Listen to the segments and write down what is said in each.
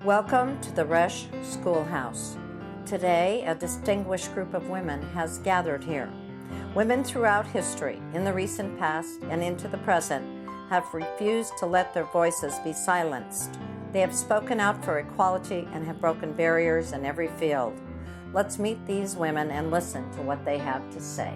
Welcome to the Resch Schoolhouse. Today, a distinguished group of women has gathered here. Women throughout history, in the recent past and into the present, have refused to let their voices be silenced. They have spoken out for equality and have broken barriers in every field. Let's meet these women and listen to what they have to say.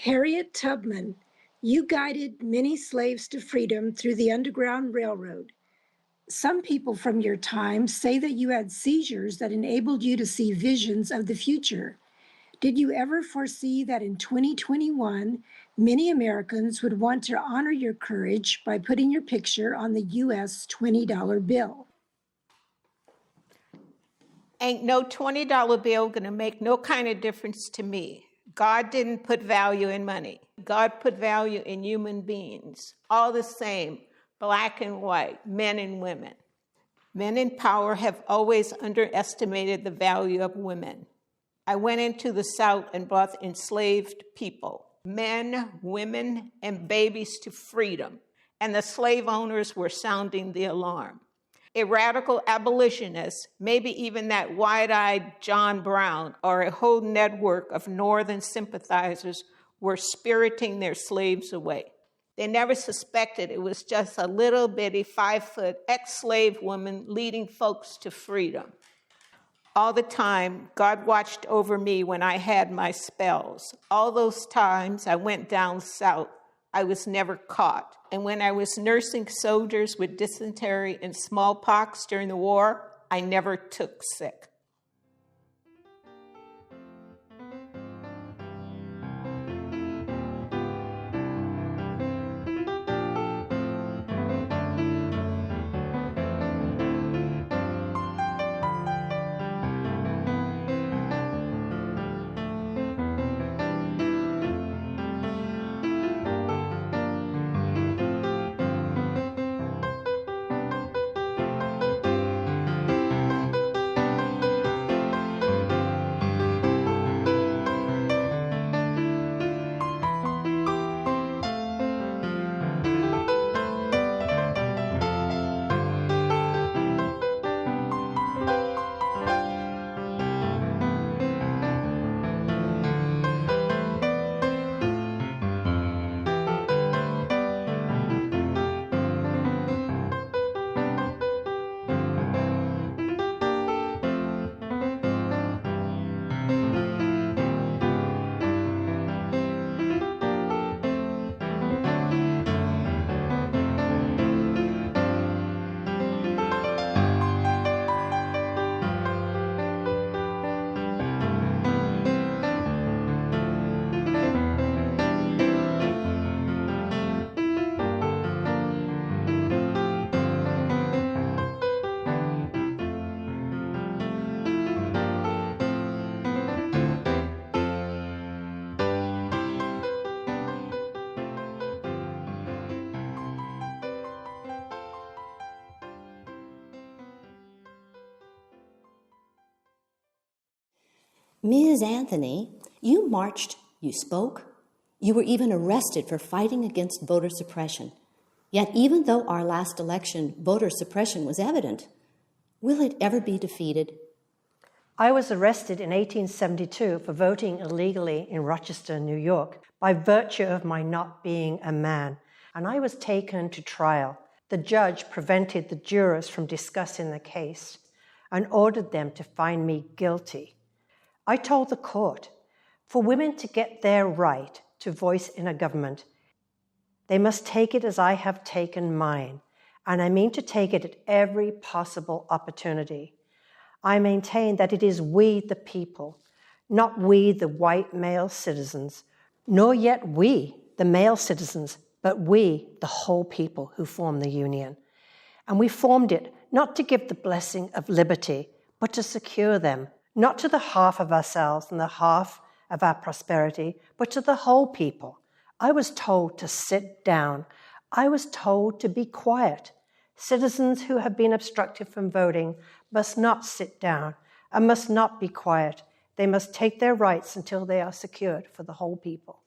Harriet Tubman, you guided many slaves to freedom through the Underground Railroad. Some people from your time say that you had seizures that enabled you to see visions of the future. Did you ever foresee that in 2021, many Americans would want to honor your courage by putting your picture on the U.S. $20 bill? Ain't no $20 bill gonna make no kind of difference to me. God didn't put value in money. God put value in human beings, all the same, black and white, men and women. Men in power have always underestimated the value of women. I went into the South and brought enslaved people, men, women, and babies to freedom, and the slave owners were sounding the alarm. A radical abolitionist, maybe even that wide-eyed John Brown, or a whole network of Northern sympathizers were spiriting their slaves away. They never suspected it was just a little bitty 5-foot ex-slave woman leading folks to freedom. All the time, God watched over me when I had my spells. All those times I went down south, I was never caught. And when I was nursing soldiers with dysentery and smallpox during the war, I never took sick. Ms. Anthony, you marched, you spoke, you were even arrested for fighting against voter suppression. Yet even though our last election, voter suppression was evident, will it ever be defeated? I was arrested in 1872 for voting illegally in Rochester, New York, by virtue of my not being a man, and I was taken to trial. The judge prevented the jurors from discussing the case and ordered them to find me guilty. I told the court, for women to get their right to voice in a government, they must take it as I have taken mine, and I mean to take it at every possible opportunity. I maintain that it is we, the people, not we, the white male citizens, nor yet we, the male citizens, but we, the whole people who form the Union. And we formed it not to give the blessing of liberty, but to secure them, not to the half of ourselves and the half of our prosperity, but to the whole people. I was told to sit down. I was told to be quiet. Citizens who have been obstructed from voting must not sit down and must not be quiet. They must take their rights until they are secured for the whole people.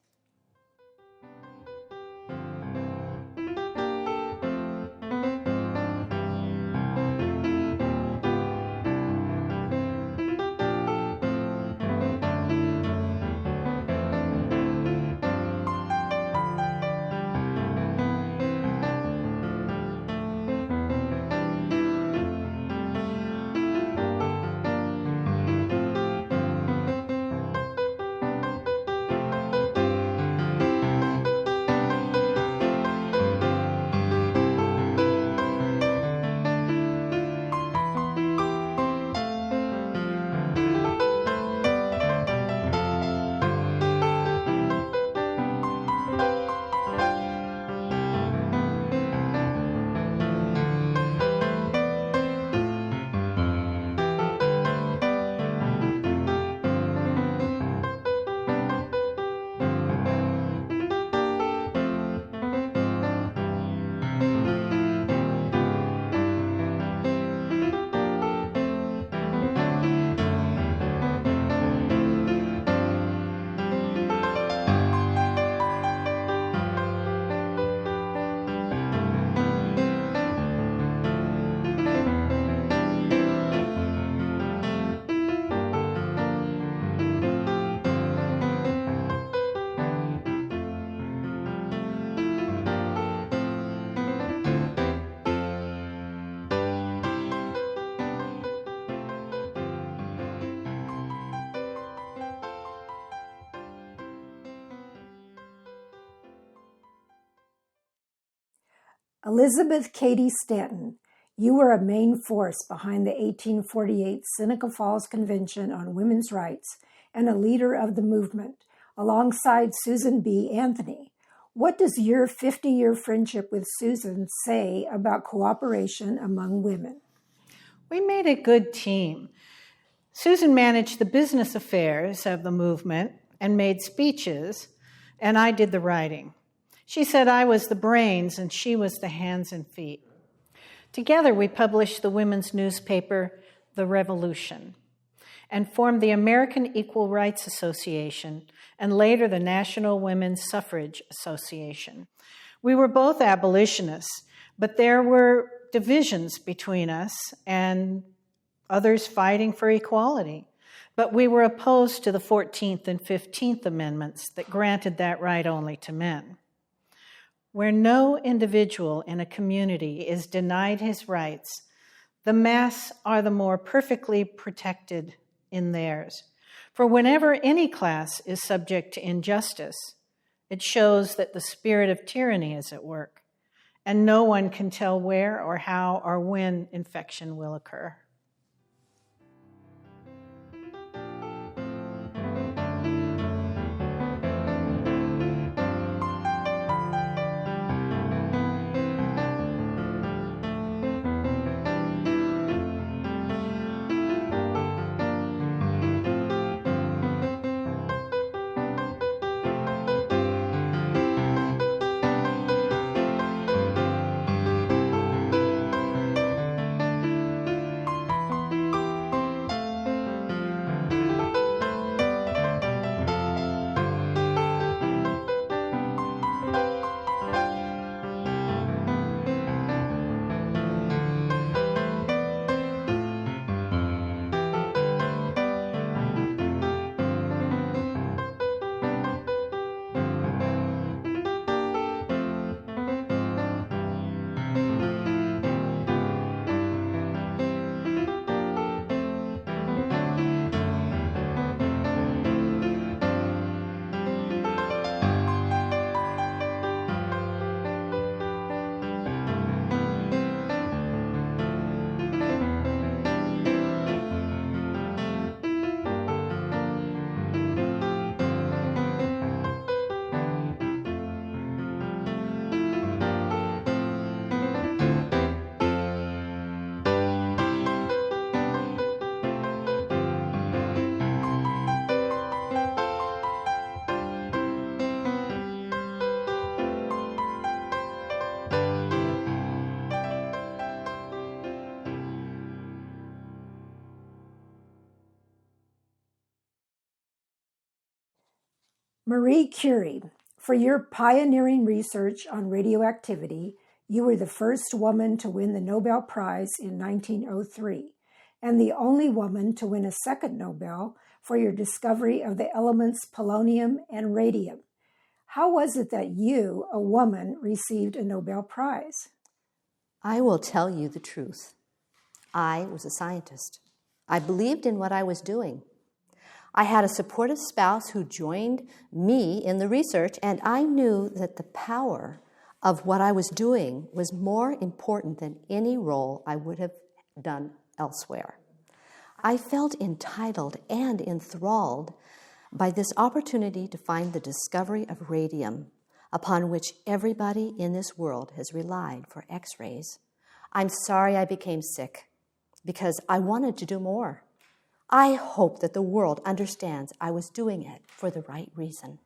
Elizabeth Cady Stanton, you were a main force behind the 1848 Seneca Falls Convention on Women's Rights and a leader of the movement, alongside Susan B. Anthony. What does your 50-year friendship with Susan say about cooperation among women? We made a good team. Susan managed the business affairs of the movement and made speeches, and I did the writing. She said I was the brains and she was the hands and feet. Together we published the women's newspaper, The Revolution, and formed the American Equal Rights Association and later the National Women's Suffrage Association. We were both abolitionists, but there were divisions between us and others fighting for equality. But we were opposed to the 14th and 15th Amendments that granted that right only to men. Where no individual in a community is denied his rights, the mass are the more perfectly protected in theirs. For whenever any class is subject to injustice, it shows that the spirit of tyranny is at work, and no one can tell where or how or when infection will occur. Marie Curie, for your pioneering research on radioactivity, you were the first woman to win the Nobel Prize in 1903, and the only woman to win a second Nobel for your discovery of the elements polonium and radium. How was it that you, a woman, received a Nobel Prize? I will tell you the truth. I was a scientist. I believed in what I was doing. I had a supportive spouse who joined me in the research, and I knew that the power of what I was doing was more important than any role I would have done elsewhere. I felt entitled and enthralled by this opportunity to find the discovery of radium, upon which everybody in this world has relied for X-rays. I'm sorry I became sick, because I wanted to do more. I hope that the world understands I was doing it for the right reason.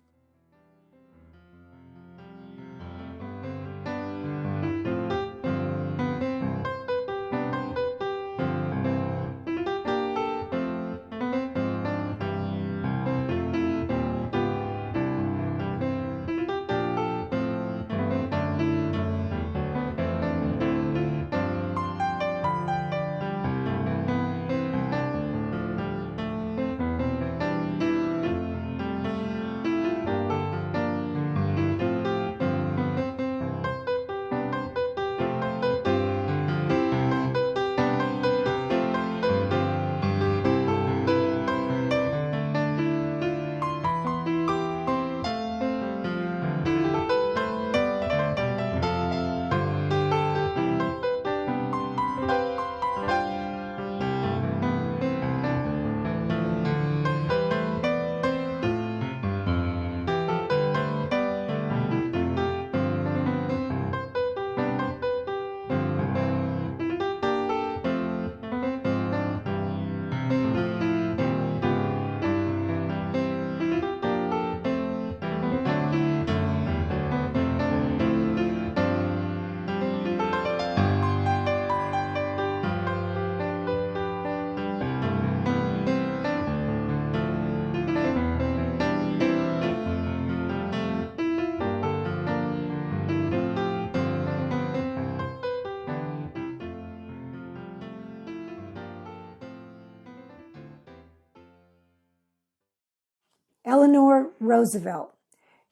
Eleanor Roosevelt,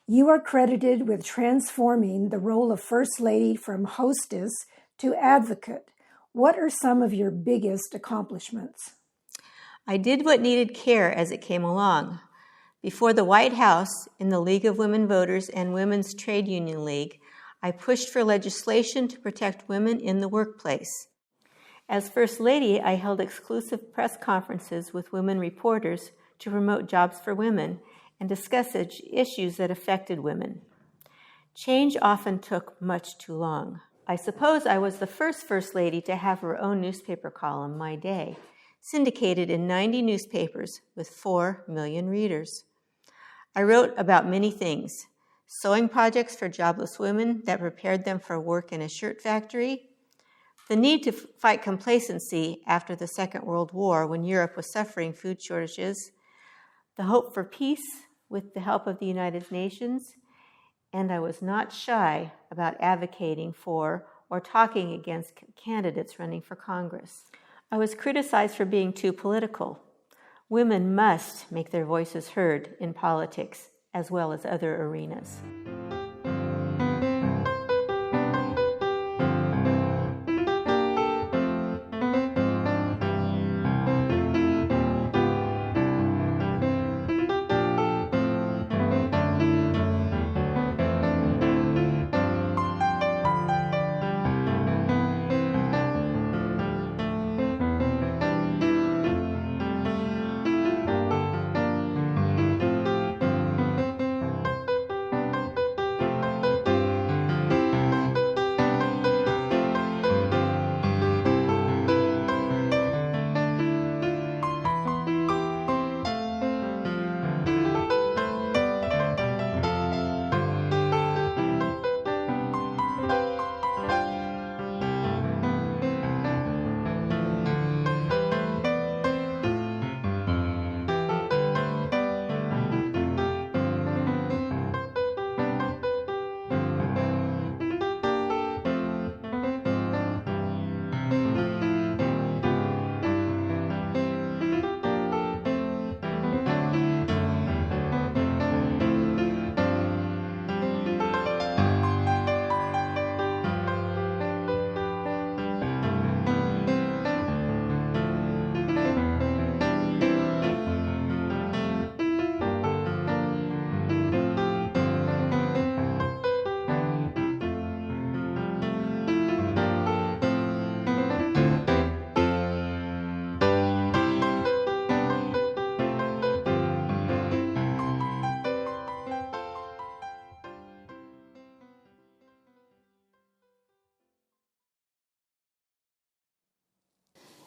you are credited with transforming the role of First Lady from hostess to advocate. What are some of your biggest accomplishments? I did what needed care as it came along. Before the White House, in the League of Women Voters and Women's Trade Union League, I pushed for legislation to protect women in the workplace. As First Lady, I held exclusive press conferences with women reporters to promote jobs for women and discuss issues that affected women. Change often took much too long. I suppose I was the First Lady to have her own newspaper column, My Day, syndicated in 90 newspapers with 4 million readers. I wrote about many things: sewing projects for jobless women that prepared them for work in a shirt factory, the need to fight complacency after the Second World War when Europe was suffering food shortages, the hope for peace with the help of the United Nations, and I was not shy about advocating for or talking against candidates running for Congress. I was criticized for being too political. Women must make their voices heard in politics as well as other arenas.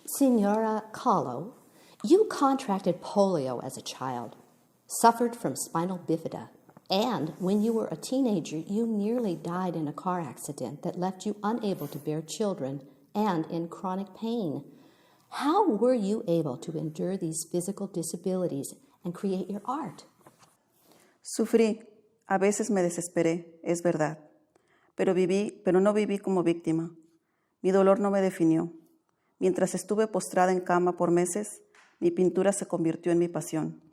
Senora Kalo, you contracted polio as a child, suffered from spinal bifida, and when you were a teenager, you nearly died in a car accident that left you unable to bear children and in chronic pain. How were you able to endure these physical disabilities and create your art? Sufrí, a veces me desesperé, es verdad, pero no viví como víctima. Mi dolor no me definió. Mientras estuve postrada en cama por meses, mi pintura se convirtió en mi pasión.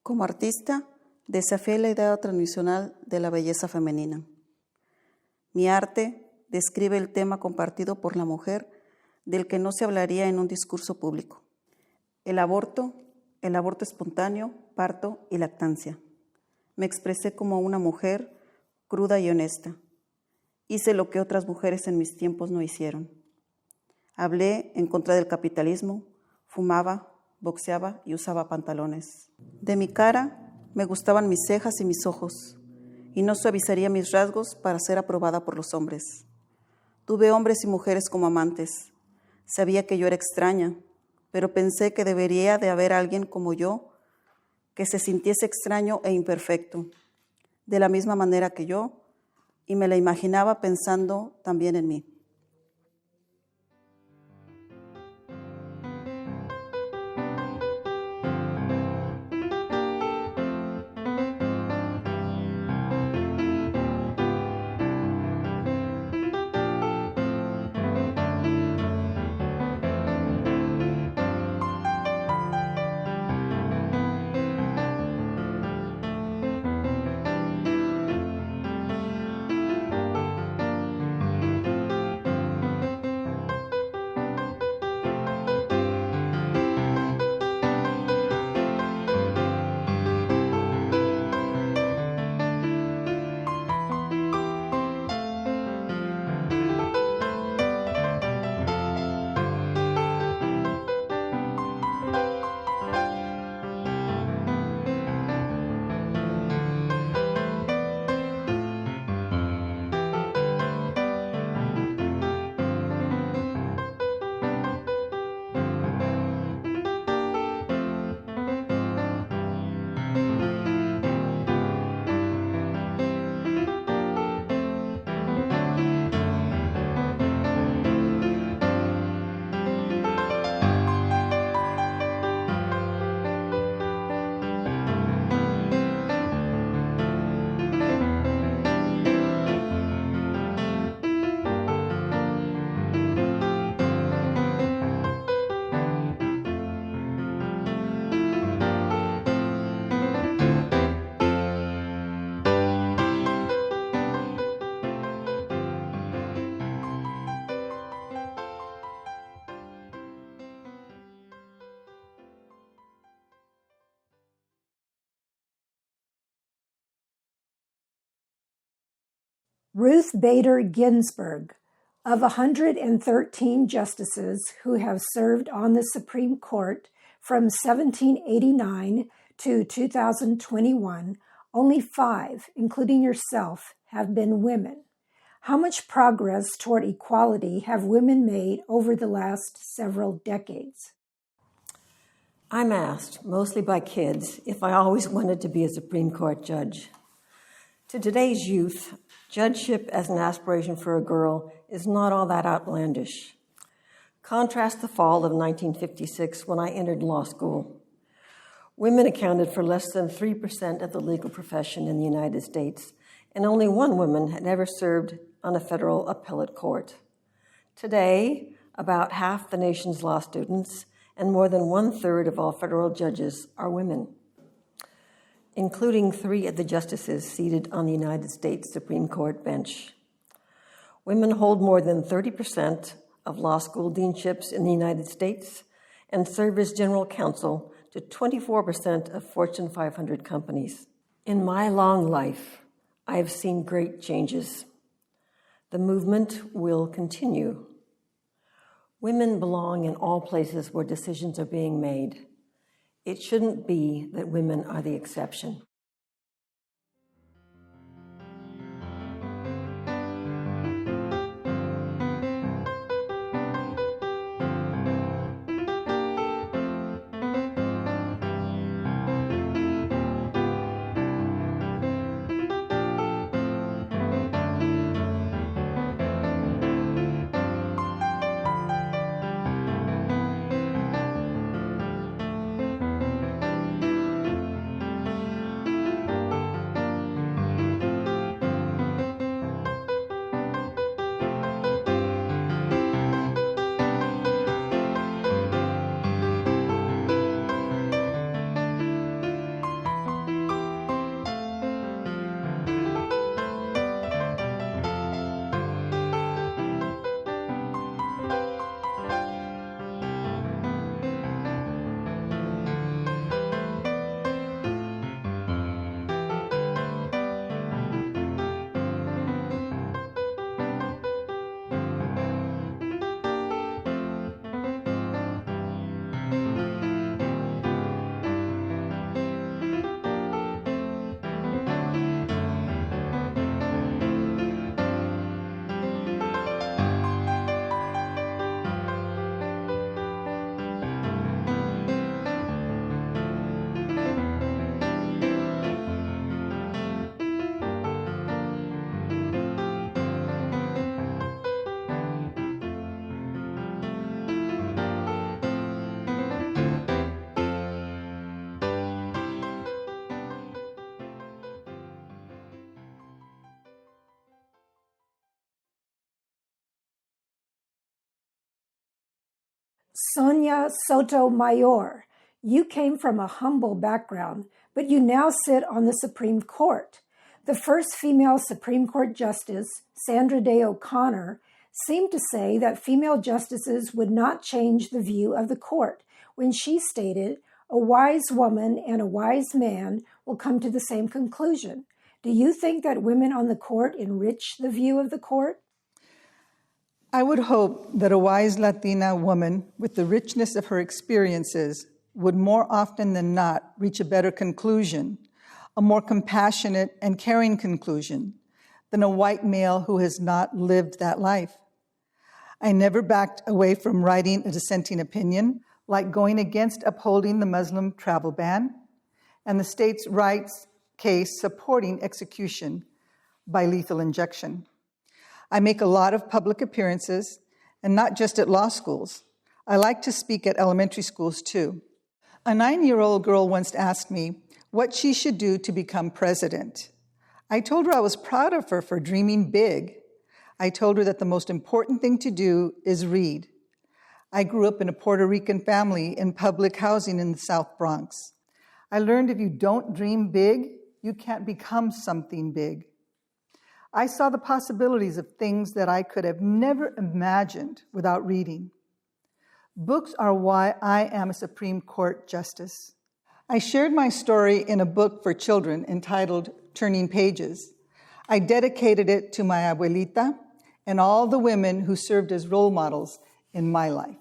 Como artista, desafié la idea tradicional de la belleza femenina. Mi arte describe el tema compartido por la mujer del que no se hablaría en un discurso público. El aborto espontáneo, parto y lactancia. Me expresé como una mujer cruda y honesta. Hice lo que otras mujeres en mis tiempos no hicieron. Hablé en contra del capitalismo, fumaba, boxeaba y usaba pantalones. De mi cara me gustaban mis cejas y mis ojos, y no suavizaría mis rasgos para ser aprobada por los hombres. Tuve hombres y mujeres como amantes. Sabía que yo era extraña, pero pensé que debería de haber alguien como yo que se sintiese extraño e imperfecto, de la misma manera que yo, y me la imaginaba pensando también en mí. Ruth Bader Ginsburg, of 113 justices who have served on the Supreme Court from 1789 to 2021, only 5, including yourself, have been women. How much progress toward equality have women made over the last several decades? I'm asked, mostly by kids, if I always wanted to be a Supreme Court judge. To today's youth, judgeship as an aspiration for a girl is not all that outlandish. Contrast the fall of 1956 when I entered law school. Women accounted for less than 3% of the legal profession in the United States, and only one woman had ever served on a federal appellate court. Today, about half the nation's law students and more than 1/3 of all federal judges are women, including 3 of the justices seated on the United States Supreme Court bench. Women hold more than 30% of law school deanships in the United States and serve as general counsel to 24% of Fortune 500 companies. In my long life, I have seen great changes. The movement will continue. Women belong in all places where decisions are being made. It shouldn't be that women are the exception. Sonia Sotomayor, you came from a humble background, but you now sit on the Supreme Court. The first female Supreme Court Justice, Sandra Day O'Connor, seemed to say that female justices would not change the view of the court when she stated, "A wise woman and a wise man will come to the same conclusion." Do you think that women on the court enrich the view of the court? I would hope that a wise Latina woman with the richness of her experiences would more often than not reach a better conclusion, a more compassionate and caring conclusion, than a white male who has not lived that life. I never backed away from writing a dissenting opinion, like going against upholding the Muslim travel ban and the states' rights case supporting execution by lethal injection. I make a lot of public appearances, and not just at law schools. I like to speak at elementary schools too. A 9-year-old girl once asked me what she should do to become president. I told her I was proud of her for dreaming big. I told her that the most important thing to do is read. I grew up in a Puerto Rican family in public housing in the South Bronx. I learned if you don't dream big, you can't become something big. I saw the possibilities of things that I could have never imagined without reading. Books are why I am a Supreme Court justice. I shared my story in a book for children entitled Turning Pages. I dedicated it to my abuelita and all the women who served as role models in my life.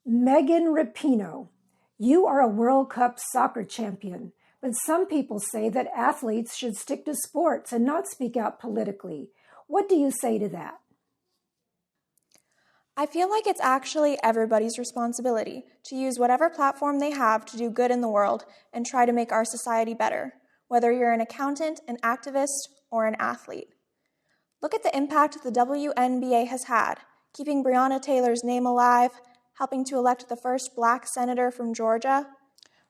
Megan Rapinoe, you are a World Cup soccer champion, but some people say that athletes should stick to sports and not speak out politically. What do you say to that? I feel like it's actually everybody's responsibility to use whatever platform they have to do good in the world and try to make our society better, whether you're an accountant, an activist, or an athlete. Look at the impact the WNBA has had, keeping Breonna Taylor's name alive, helping to elect the first Black senator from Georgia.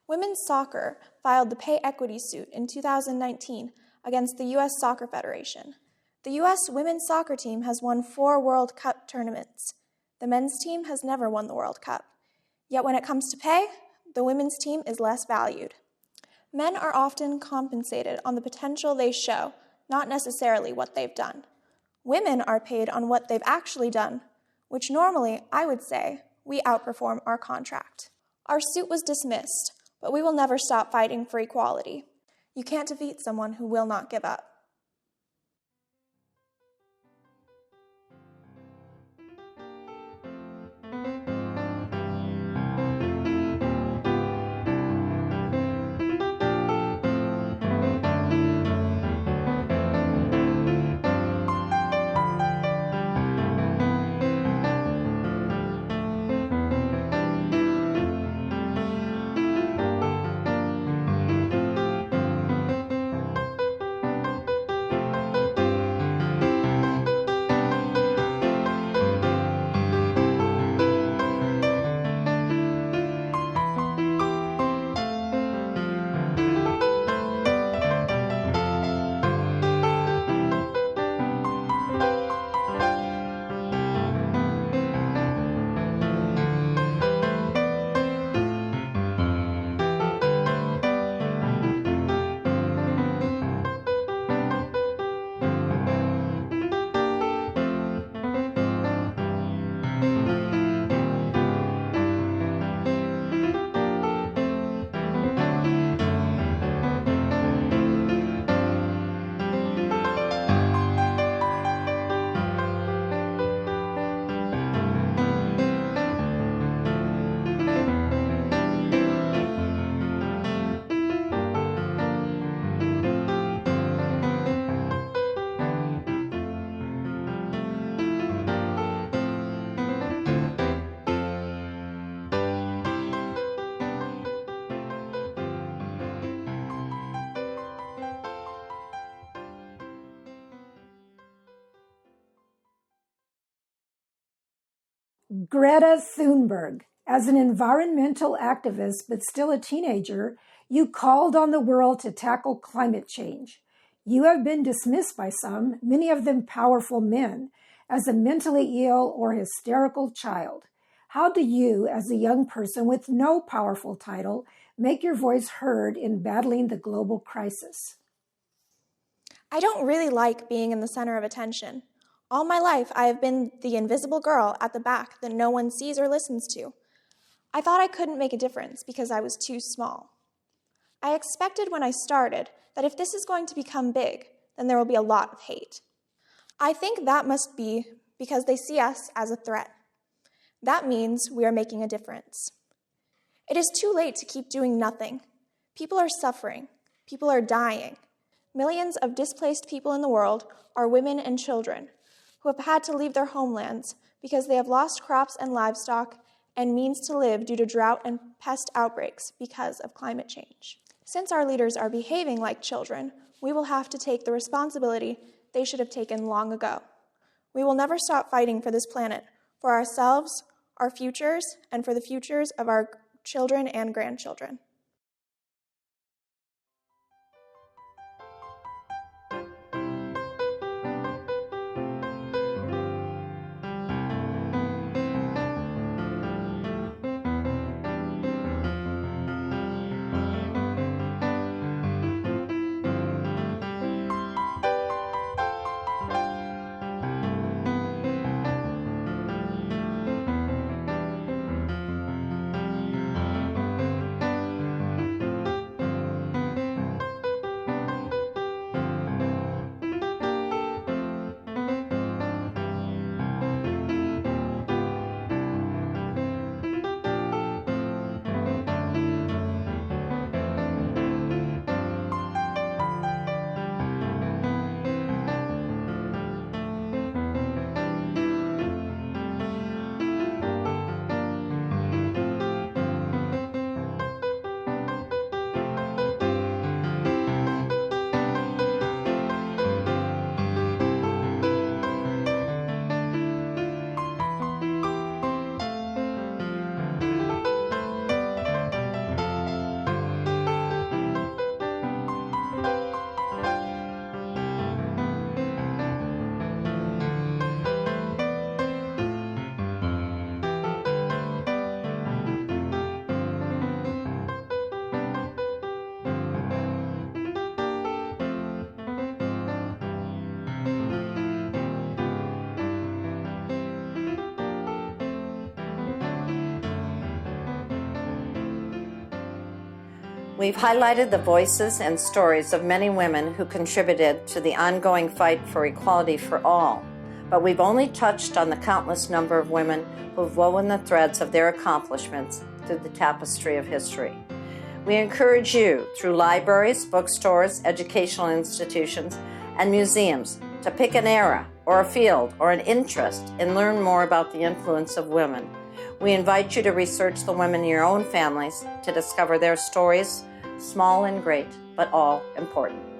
Women's soccer filed the pay equity suit in 2019 against the U.S. Soccer Federation. The U.S. women's soccer team has won 4 World Cup tournaments. The men's team has never won the World Cup. Yet when it comes to pay, the women's team is less valued. Men are often compensated on the potential they show, not necessarily what they've done. Women are paid on what they've actually done, which normally, I would say, we outperform our contract. Our suit was dismissed, but we will never stop fighting for equality. You can't defeat someone who will not give up. Greta Thunberg. As an environmental activist, but still a teenager, you called on the world to tackle climate change. You have been dismissed by some, many of them powerful men, as a mentally ill or hysterical child. How do you, as a young person with no powerful title, make your voice heard in battling the global crisis? I don't really like being in the center of attention. All my life, I have been the invisible girl at the back that no one sees or listens to. I thought I couldn't make a difference because I was too small. I expected when I started that if this is going to become big, then there will be a lot of hate. I think that must be because they see us as a threat. That means we are making a difference. It is too late to keep doing nothing. People are suffering. People are dying. Millions of displaced people in the world are women and children who have had to leave their homelands because they have lost crops and livestock and means to live due to drought and pest outbreaks because of climate change. Since our leaders are behaving like children, we will have to take the responsibility they should have taken long ago. We will never stop fighting for this planet, for ourselves, our futures, and for the futures of our children and grandchildren. We've highlighted the voices and stories of many women who contributed to the ongoing fight for equality for all, but we've only touched on the countless number of women who've woven the threads of their accomplishments through the tapestry of history. We encourage you, through libraries, bookstores, educational institutions, and museums, to pick an era or a field or an interest and learn more about the influence of women. We invite you to research the women in your own families to discover their stories, small and great, but all important.